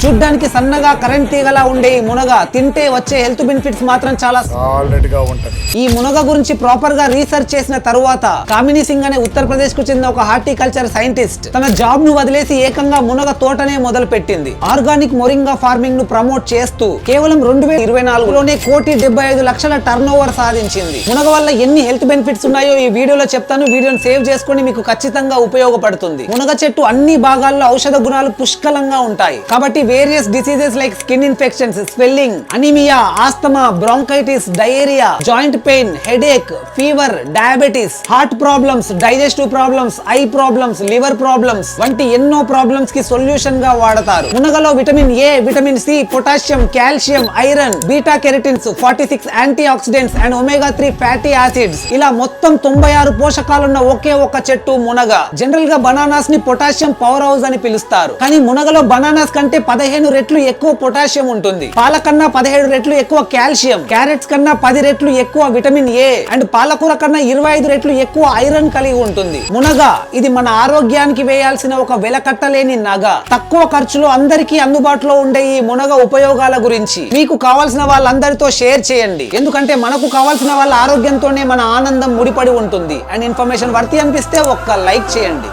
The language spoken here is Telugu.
చూడ్డానికి సన్నగా కరెంట్ తీగలా ఉండే ఈ మునగ తింటే వచ్చే హెల్త్ బెనిఫిట్స్ మాత్రం చాలా సాలిడ్ గా ఉంటది. ఈ మునగ గురించి ప్రాపర్ గా రీసెర్చ్ చేసిన తరువాత కామిని సింగ్ అనే ఉత్తరప్రదేశ్ కు చెందిన ఒక హార్టికల్చర్ సైంటిస్ట్ తన జాబ్ ను వదిలేసి ఏకంగా మునగ తోటనే మొదలు పెట్టింది. ఆర్గానిక్ మొరింగా ఫార్మింగ్ ను ప్రమోట్ చేస్తూ కేవలం 2024లోనే 1,75,00,000 టర్న్ ఓవర్ సాధించింది. మునగ వల్ల ఎన్ని హెల్త్ బెనిఫిట్స్ ఉన్నాయో ఈ వీడియోలో చెప్తాను. వీడియోని సేవ్ చేసుకొని మీకు ఖచ్చితంగా ఉపయోగపడుతుంది. మునగ చెట్టు అన్ని భాగాల్లో ఔషధ గుణాలు పుష్కలంగా ఉంటాయి కాబట్టి various diseases like skin infections, swelling, anaemia, asthma, bronchitis, diarrhoea, joint pain, headache, fever, diabetes, heart problems, digestive problems, eye problems, liver problems వంటి ఎన్నో ప్రాబ్లమ్స్ కి సొల్యూషన్ గా వాడతారు. మునగలో vitamin A, vitamin C, potassium, calcium, iron, beta carotenes, 46 antioxidants and omega 3 fatty acids ఇలా మొత్తం 96 పోషకాలున్న ఒకే ఒక చెట్టు మునగ. జనరల్ గా బనానాస్ ని పొటాషియం పవర్ హౌస్ అని పిలుస్తారు. కానీ మునగలో బనానాస్ కంటే 15 రెట్లు ఎక్కువ పొటాషియం ఉంటుంది. పాల కన్నా 17 రెట్లు ఎక్కువ కాల్షియం, క్యారెట్స్ కన్నా 10 రెట్లు ఎక్కువ విటమిన్ ఏ అండ్ పాలకూర కన్నా 25 రెట్లు ఎక్కువ ఐరన్ కలిగి ఉంటుంది. మునగ ఇది మన ఆరోగ్యానికి వేయాల్సిన ఒక వెలకట్టలేని నగ. తక్కువ ఖర్చులో అందరికీ అందుబాటులో ఉండే ఈ మునగ ఉపయోగాల గురించి మీకు కావాల్సిన వాళ్ళందరితో షేర్ చేయండి. ఎందుకంటే మనకు కావాల్సిన వాళ్ళ ఆరోగ్యంతోనే మన ఆనందం ముడిపడి ఉంటుంది. అండ్ ఇన్ఫర్మేషన్ వర్తి అనిపిస్తే ఒక్క లైక్ చేయండి.